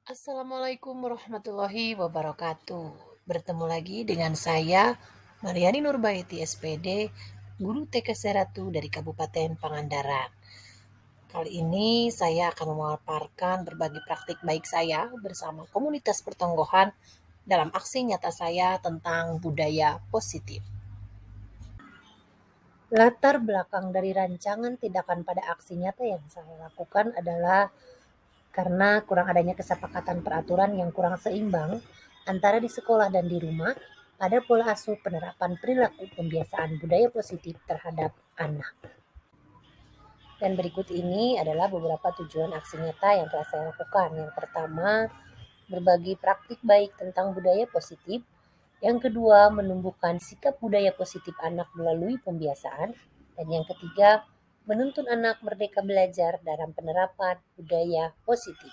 Assalamualaikum warahmatullahi wabarakatuh. Bertemu lagi dengan saya, Mariani Nurbaiti SPD, Guru TK Seratu dari Kabupaten Pangandaran. Kali ini saya akan memaparkan berbagai praktik baik saya bersama komunitas pertonggohan dalam aksi nyata saya tentang budaya positif. Latar belakang dari rancangan tindakan pada aksi nyata yang saya lakukan adalah karena kurang adanya kesepakatan peraturan yang kurang seimbang antara di sekolah dan di rumah pada pola asuh penerapan perilaku pembiasaan budaya positif terhadap anak. Dan berikut ini adalah beberapa tujuan aksi nyata yang telah saya lakukan. Yang pertama, berbagi praktik baik tentang budaya positif. Yang kedua, menumbuhkan sikap budaya positif anak melalui pembiasaan. Dan yang ketiga, menuntun anak merdeka belajar dalam penerapan budaya positif.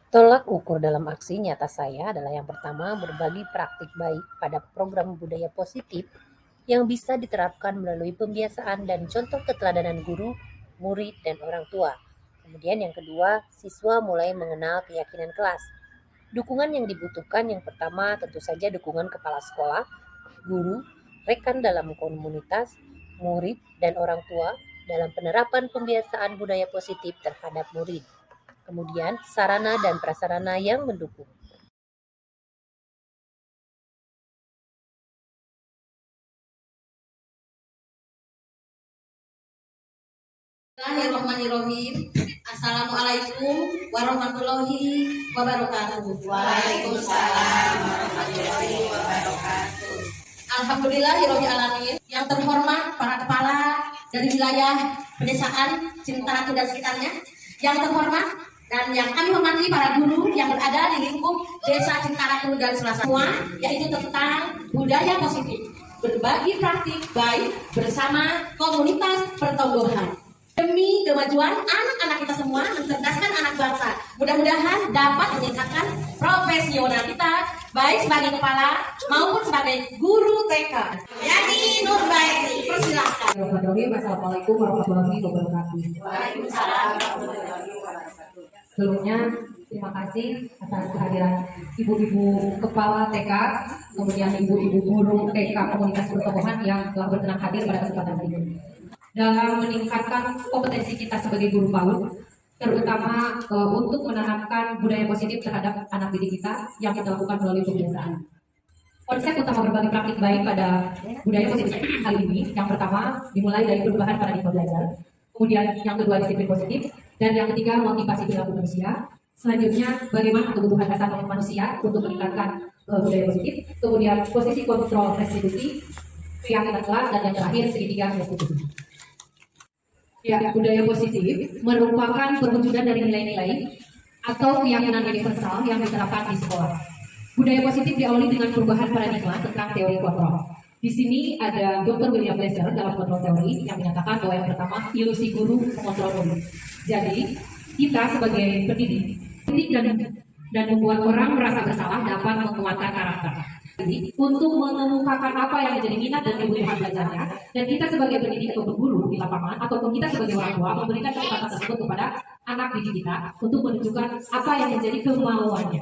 Tolak ukur dalam aksi nyata saya adalah yang pertama, berbagi praktik baik pada program budaya positif yang bisa diterapkan melalui pembiasaan dan contoh keteladanan guru, murid, dan orang tua. Kemudian yang kedua, siswa mulai mengenal keyakinan kelas. Dukungan yang dibutuhkan yang pertama tentu saja dukungan kepala sekolah, guru, rekan dalam komunitas, murid, dan orang tua dalam penerapan pembiasaan budaya positif terhadap murid. Kemudian sarana dan prasarana yang mendukung. Bismillahirrahmanirrahim. Assalamualaikum warahmatullahi wabarakatuh. Waalaikumsalam warahmatullahi wabarakatuh. Alhamdulillahirabbil alamin. Yang terhormat para kepala dari wilayah pedesaan Cintaratu dan sekitarnya. Yang terhormat dan yang kami hormati para guru yang berada di lingkup Desa Cintaratu dan Selasa semua, yaitu tentang budaya positif, berbagi praktik baik bersama komunitas pertonggohan. Demi kemajuan anak-anak kita semua, mencerdaskan anak bangsa. Mudah-mudahan dapat meningkatkan profesional kita, baik sebagai kepala maupun sebagai guru TK. Yani Nurbaiti, persilahkan. Assalamualaikum warahmatullahi wabarakatuh. Waalaikumsalam warahmatullahi wabarakatuh. Sebelumnya, terima kasih atas kehadiran ibu-ibu kepala TK, kemudian ibu-ibu guru TK komunitas pertonggohan yang telah berkenan hadir pada kesempatan ini. Dalam meningkatkan kompetensi kita sebagai guru PAUD, terutama untuk menanamkan budaya positif terhadap anak didik kita yang kita lakukan melalui pembiasaan. Konsep utama berbagi praktik baik pada budaya positif kali ini, yang pertama dimulai dari perubahan paradigma belajar, kemudian yang kedua disiplin positif, dan yang ketiga motivasi perilaku manusia. Selanjutnya bagaimana kebutuhan dasar manusia untuk meningkatkan budaya positif, kemudian posisi kontrol restitusi, keyakinan kelas, dan yang terakhir segitiga restitusi. Ya, budaya positif merupakan perwujudan dari nilai-nilai atau keyakinan universal yang diterapkan di sekolah. Budaya positif diawali dengan perubahan paradigma tentang teori kontrol. Di sini ada Dr. William Glasser dalam kontrol teori yang menyatakan bahwa yang pertama, ilusi guru mengontrol murid. Jadi, kita sebagai pendidik dan membuat orang merasa bersalah dapat menguatkan karakter. Jadi, untuk mengemukakan apa yang menjadi minat dan kebutuhan belajarnya, dan kita sebagai pendidik atau guru di lapangan, ataupun kita sebagai orang tua memberikan kesempatan tersebut kepada anak didik kita untuk menunjukkan apa yang menjadi kemauannya.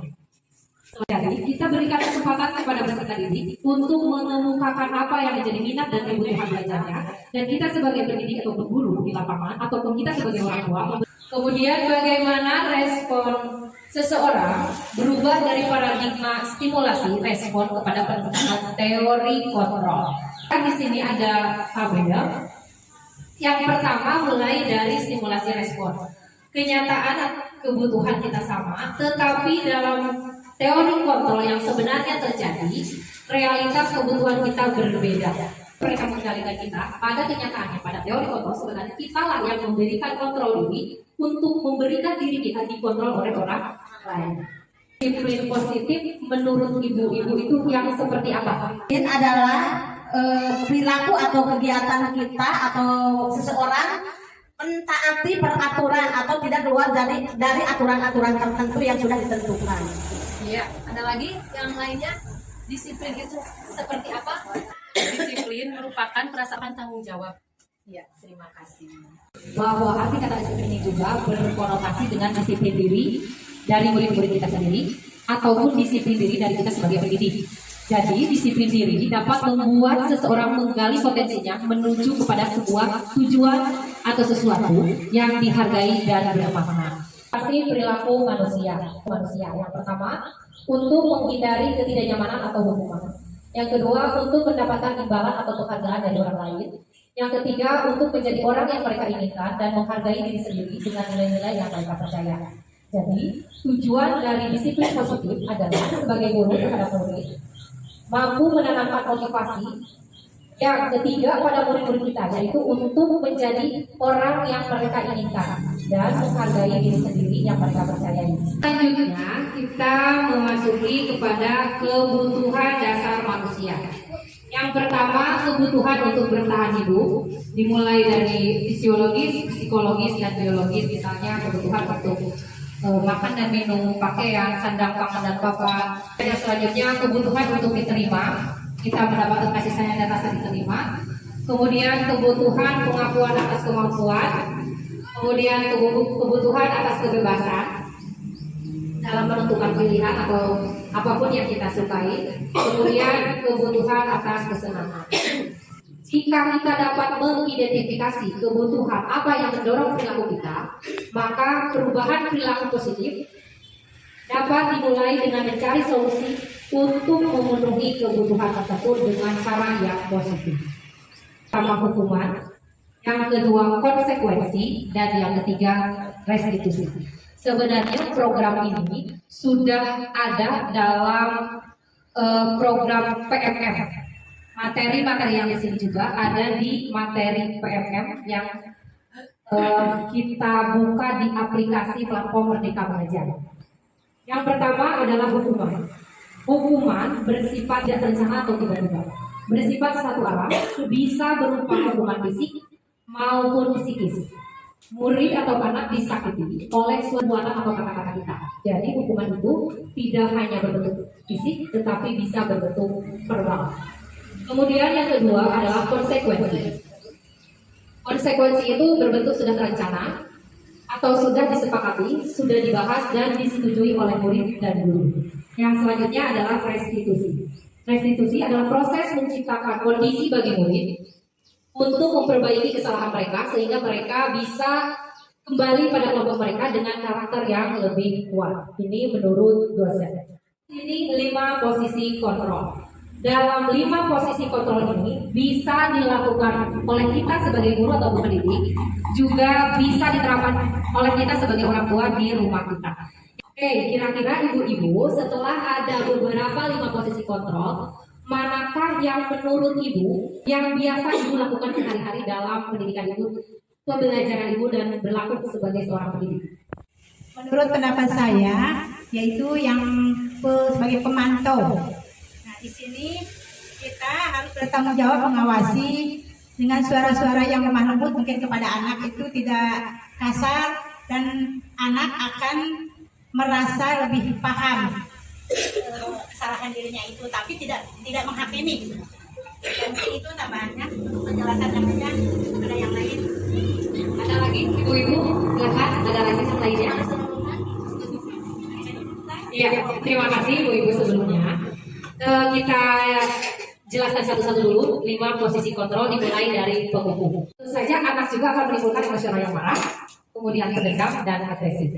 Jadi, kita berikan kesempatan kepada peserta didik untuk mengemukakan apa yang menjadi minat dan kebutuhan belajarnya, dan kita sebagai pendidik atau guru di lapangan, ataupun kita sebagai orang tua. Kemudian bagaimana respon seseorang berubah dari paradigma stimulasi respon kepada pendekatan teori kontrol. Di sini ada tabel. Yang pertama mulai dari stimulasi respon. Kenyataan kebutuhan kita sama, tetapi dalam teori kontrol yang sebenarnya terjadi, realitas kebutuhan kita berbeda. Mereka mengendalikan kita, pada kenyataannya pada teori kontrol sebenarnya kita lah yang memberikan kontrol diri untuk memberikan diri kita dikontrol oleh orang lain. Disiplin positif menurut ibu-ibu itu yang seperti apa? Ini adalah perilaku atau kegiatan kita atau seseorang mentaati peraturan atau tidak keluar dari aturan-aturan tertentu yang sudah ditentukan. Iya, ada lagi yang lainnya. Disiplin itu seperti apa? Disiplin merupakan perasaan tanggung jawab Ya, terima kasih. Bahwa arti kata disiplin ini juga berkonotasi dengan disiplin diri dari murid-murid kita sendiri ataupun disiplin diri dari kita sebagai pendidik. Jadi disiplin diri dapat membuat seseorang menggali potensinya menuju kepada sebuah tujuan atau sesuatu yang dihargai dan bermakna. Pasti perilaku manusia. Yang pertama, untuk menghindari ketidaknyamanan atau hukuman. Yang kedua, untuk mendapatkan imbalan atau penghargaan dari orang lain. Yang ketiga, untuk menjadi orang yang mereka inginkan dan menghargai diri sendiri dengan nilai-nilai yang mereka percaya. Jadi, tujuan dari disiplin positif adalah sebagai guru terhadap murid, mampu menanamkan motivasi yang ketiga pada murid-murid kita, yaitu untuk menjadi orang yang mereka inginkan dan menghargai diri sendiri yang mereka percayai. Selanjutnya kita memasuki kepada kebutuhan dasar manusia. Yang pertama, kebutuhan untuk bertahan hidup, dimulai dari fisiologis, psikologis, dan biologis. Misalnya kebutuhan untuk makan dan minum, pakaian, sandang, pangan, dan papan. Dan selanjutnya kebutuhan untuk diterima, kita mendapatkan kasih sayang dan rasa diterima. Kemudian kebutuhan pengakuan atas kemampuan, kemudian kebutuhan atas kebebasan dalam menentukan pilihan atau apapun yang kita sukai, kemudian kebutuhan atas kesenangan. Jika kita dapat mengidentifikasi kebutuhan apa yang mendorong perilaku kita, maka perubahan perilaku positif dapat dimulai dengan mencari solusi untuk memenuhi kebutuhan tersebut dengan cara yang positif. Pertama, hukuman, yang kedua konsekuensi, dan yang ketiga restitusi. Sebenarnya program ini sudah ada dalam program PMM. Materi-materi yang di sini juga ada di materi PMM yang kita buka di aplikasi platform Merdeka Mengajar. Yang pertama adalah hukuman. Hukuman bersifat tidak terencana atau tiba-tiba. Bersifat satu arah, bisa berupa hukuman fisik maupun psikis. Murid atau anak disakiti oleh perbuatan atau kata-kata kita. Jadi hukuman itu tidak hanya berbentuk fisik, tetapi bisa berbentuk verbal. Kemudian yang kedua adalah konsekuensi. Konsekuensi itu berbentuk sudah terencana atau sudah disepakati, sudah dibahas dan disetujui oleh murid dan guru. Yang selanjutnya adalah restitusi. Restitusi adalah proses menciptakan kondisi bagi murid untuk memperbaiki kesalahan mereka sehingga mereka bisa kembali pada kelompok mereka dengan karakter yang lebih kuat. Ini menurut dosen. Ini 5 posisi kontrol. Dalam 5 posisi kontrol ini bisa dilakukan oleh kita sebagai guru atau pendidik, juga bisa diterapkan oleh kita sebagai orang tua di rumah kita. Oke, kira-kira ibu-ibu setelah ada beberapa 5 posisi kontrol, manakah yang menurut ibu yang biasa ibu lakukan sehari-hari dalam pendidikan ibu, pembelajaran ibu dan berlaku sebagai seorang pendidik? Menurut pendapat saya, yaitu yang sebagai pemantau. Nah, di sini kita harus bertanggung jawab mengawasi dengan suara-suara yang lemah lembut mungkin kepada anak itu tidak kasar dan anak akan merasa lebih paham kesalahan dirinya itu, tapi tidak menghakimi. Dan itu namanya untuk penjelasan namanya. Ada yang lain? Ada lagi ibu-ibu? Silakan, ada lagi yang lainnya? Iya, terima kasih ibu-ibu sebelumnya. Kita jelaskan satu-satu dulu 5 posisi kontrol dimulai dari pengukuh. Tentu saja anak juga akan menimbulkan emosional yang marah, kemudian pendendam dan agresif.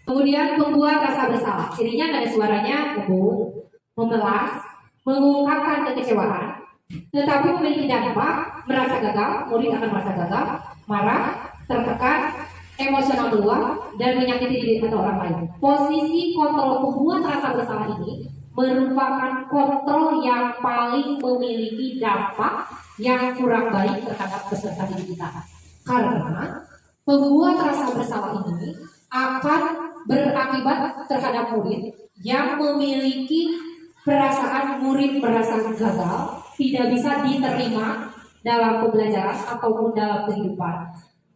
Kemudian membuat rasa bersalah. Cirinya ada suaranya lembut, memelas, mengungkapkan kekecewaan, tetapi memiliki dampak merasa gagal. Murid akan merasa gagal, marah, tertekan, emosional keluar, dan menyakiti diri atau orang lain. Posisi kontrol membuat rasa bersalah ini merupakan kontrol yang paling memiliki dampak yang kurang baik terhadap peserta didik kita. Karena membuat rasa bersalah ini akan berakibat terhadap murid yang memiliki perasaan murid merasa gagal, tidak bisa diterima dalam pembelajaran ataupun dalam kehidupan.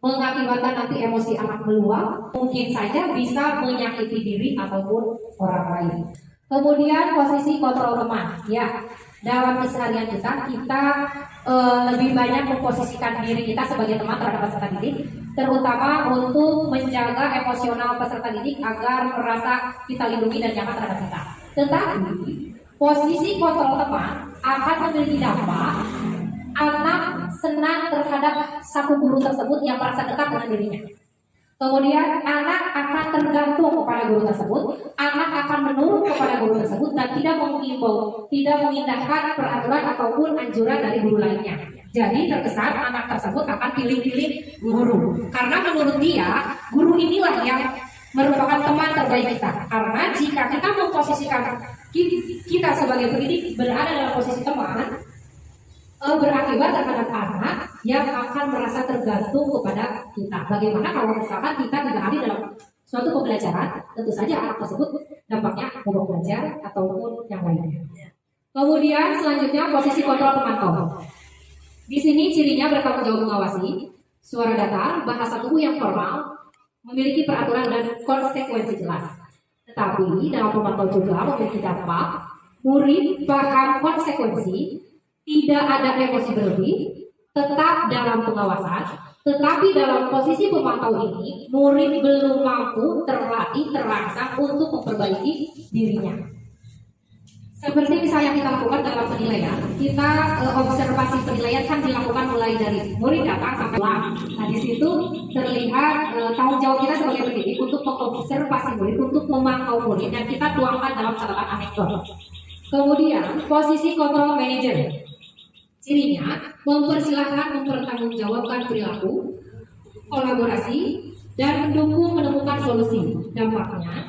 Mengakibatkan nanti emosi anak meluap, mungkin saja bisa menyakiti diri ataupun orang lain. Kemudian posisi kontrol teman, ya, dalam keseharian kita lebih banyak memposisikan diri kita sebagai teman terhadap peserta didik, terutama untuk menjaga emosional peserta didik agar merasa kita lindungi dan nyaman terhadap kita. Tetapi posisi kontrol teman akan memiliki dampak anak senang terhadap satu guru tersebut yang merasa dekat dengan dirinya. Kemudian anak akan tergantung kepada guru tersebut, anak akan menurut kepada guru tersebut dan tidak mengimbau, tidak mengindahkan peraturan ataupun anjuran dari guru lainnya. Jadi terkesan anak tersebut akan pilih-pilih guru, karena menurut dia guru inilah yang merupakan teman terbaik kita. Karena jika kita memposisikan kita sebagai pendidik berada dalam posisi teman, berakibat terhadap anak yang akan merasa tergantung kepada kita. Bagaimana kalau misalkan kita tidak hadir dalam suatu pembelajaran, tentu saja anak tersebut dampaknya mogok belajar ataupun yang lainnya. Kemudian selanjutnya posisi kontrol pemantau. Di sini cirinya bertanggung jawab mengawasi, suara datar, bahasa tubuh yang formal, memiliki peraturan dan konsekuensi jelas. Tetapi dalam pemantau juga memiliki dampak, murid paham konsekuensi, tidak ada emosi berlebih, tetap dalam pengawasan, tetapi dalam posisi pemantau ini, murid belum mampu terlatih, terangsang untuk memperbaiki dirinya. Seperti misalnya kita lakukan dalam penilaian, kita observasi penilaian kan dilakukan mulai dari murid datang sampai pulang. Nah di situ terlihat tanggung jawab kita sebagai pendidik untuk mengobservasi murid, untuk memantau murid, dan kita tuangkan dalam catatan anekdot. Kemudian posisi kontrol manager. Cirinya, mempersilahkan mempertanggungjawabkan perilaku, kolaborasi, dan mendukung menemukan solusi. Dampaknya,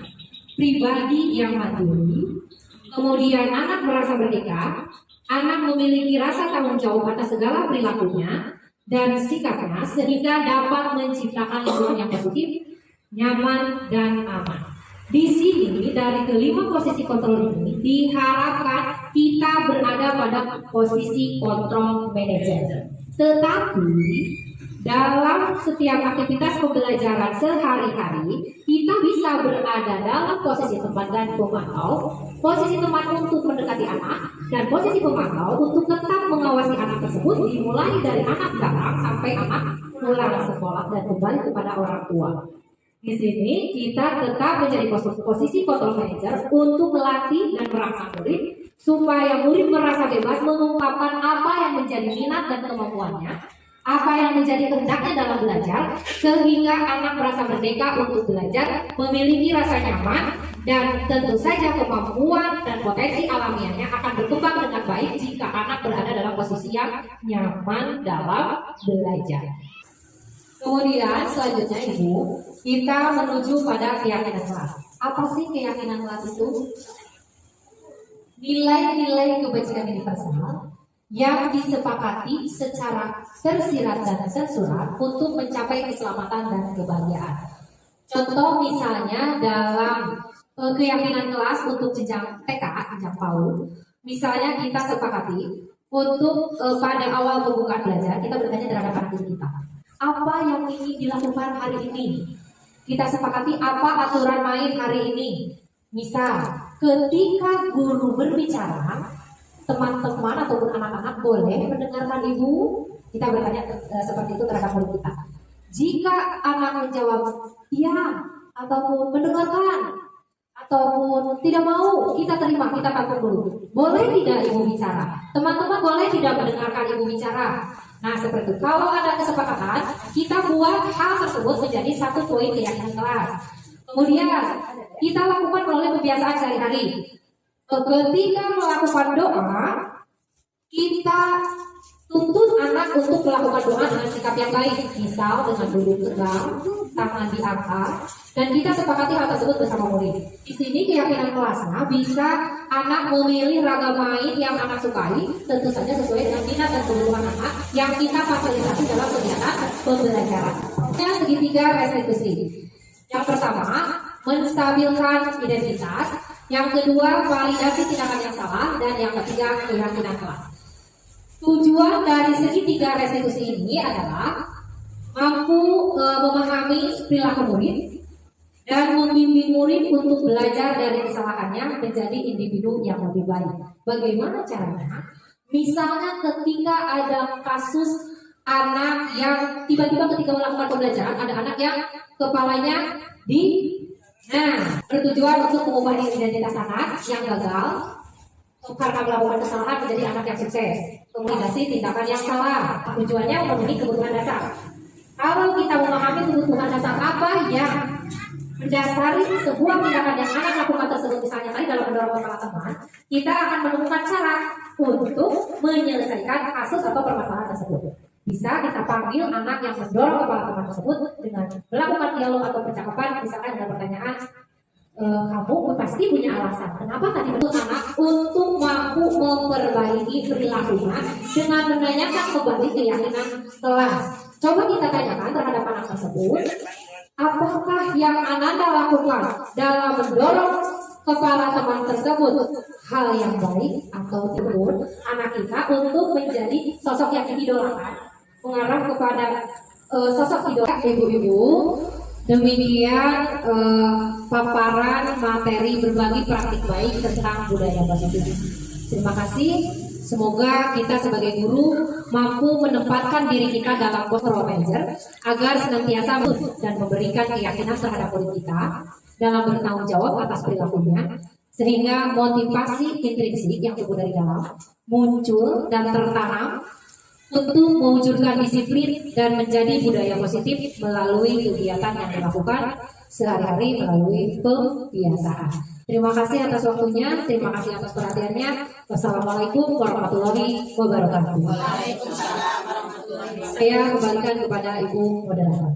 pribadi yang mandiri, kemudian anak merasa merdeka, anak memiliki rasa tanggung jawab atas segala perilakunya dan sikapnya sehingga dapat menciptakan lingkungan yang positif, nyaman, dan aman. Di sini dari kelima posisi kontrol ini diharapkan kita berada pada posisi kontrol manager. Tetapi dalam setiap aktivitas pembelajaran sehari-hari kita bisa berada dalam posisi teman dan pemantau. Posisi teman untuk mendekati anak dan posisi pemantau untuk tetap mengawasi anak tersebut dimulai dari anak datang sampai anak pulang sekolah dan kembali kepada orang tua. Di sini kita tetap menjadi posisi kontrol manager untuk melatih dan merangsang murid supaya murid merasa bebas mengungkapkan apa yang menjadi minat dan kemampuannya, apa yang menjadi kehendaknya dalam belajar, sehingga anak merasa merdeka untuk belajar, memiliki rasa nyaman, dan tentu saja kemampuan dan potensi alamiahnya akan berkembang dengan baik jika anak berada dalam posisi yang nyaman dalam belajar. Kemudian selanjutnya Ibu, kita menuju pada keyakinan kelas. Apa sih keyakinan kelas itu? Nilai-nilai kebajikan universal yang disepakati secara tersirat dan tersurat untuk mencapai keselamatan dan kebahagiaan. Contoh misalnya dalam keyakinan kelas untuk jenjang TK, jenjang PAUD, misalnya kita sepakati untuk pada awal pembukaan belajar kita bertanya terhadap anak didik kita. Apa yang ingin dilakukan hari ini? Kita sepakati apa aturan main hari ini. Misal, ketika guru berbicara, teman-teman ataupun anak-anak boleh mendengarkan ibu. Kita bertanya seperti itu terhadap murid kita. Jika anak menjawab iya ataupun mendengarkan ataupun tidak mau, kita terima, kita tampung dulu. Boleh tidak ibu bicara? Teman-teman boleh tidak mendengarkan ibu bicara? Nah seperti itu. Kalau ada kesepakatan, kita buat hal tersebut menjadi satu poin keyakinan kelas. Kemudian kita lakukan melalui kebiasaan sehari-hari. Ketika melakukan doa, kita tuntut anak untuk melakukan doa dengan sikap yang baik. Misal dengan duduk tegak, tangan diangkat, dan kita sepakati hal tersebut bersama murid. Di sini keyakinan kelasnya bisa anak memilih ragam main yang anak sukai, tentu saja sesuai dengan minat dan kebutuhan anak yang kita fasilitasi dalam kegiatan pembelajaran. Yang segitiga restitusi. Yang pertama, menstabilkan identitas. Yang kedua, validasi tindakan yang salah. Dan yang ketiga, keyakinan kelas. Tujuan dari segitiga restitusi ini adalah mampu memahami perilaku murid dan membimbing murid untuk belajar dari kesalahannya menjadi individu yang lebih baik. Bagaimana caranya? Misalnya ketika ada kasus anak yang tiba-tiba ketika melakukan pembelajaran ada anak yang kepalanya bertujuan untuk mengubah identitas anak yang gagal karena melakukan kesalahan menjadi anak yang sukses. Komunikasi tindakan yang salah, tujuannya memenuhi kebutuhan dasar. Kalau kita memahami kebutuhan dasar apa yang mendasari sebuah tindakan yang anak lakukan tersebut, misalnya tadi dalam mendorong kepala teman, kita akan menemukan cara untuk menyelesaikan kasus atau permasalahan tersebut. Bisa kita panggil anak yang mendorong kepala teman tersebut dengan melakukan dialog atau percakapan, misalkan dengan pertanyaan, kamu pasti punya alasan kenapa tadi itu anak untuk mampu memperbaiki perilakunya dengan menanyakan kembali keyakinan kelas. Coba kita tanyakan terhadap anak tersebut, apakah yang Ananda lakukan dalam mendorong kepala teman tersebut hal yang baik atau tidak? Anak kita untuk menjadi sosok yang diidolakan, mengarah kepada sosok idola. Ibu-ibu, demikian paparan materi berbagi praktik baik tentang budaya positif. Terima kasih. Semoga kita sebagai guru mampu menempatkan diri kita dalam role manager agar senantiasa dan memberikan keyakinan terhadap diri kita dalam bertanggung jawab atas perilakunya, sehingga motivasi intrinsik yang tumbuh dari dalam muncul dan tertanam untuk mewujudkan disiplin dan menjadi budaya positif melalui kegiatan yang dilakukan sehari-hari melalui pembiasaan. Terima kasih atas waktunya, terima kasih atas perhatiannya. Wassalamualaikum warahmatullahi wabarakatuh. Waalaikumsalam warahmatullahi wabarakatuh. Saya kembalikan kepada Ibu Moderator.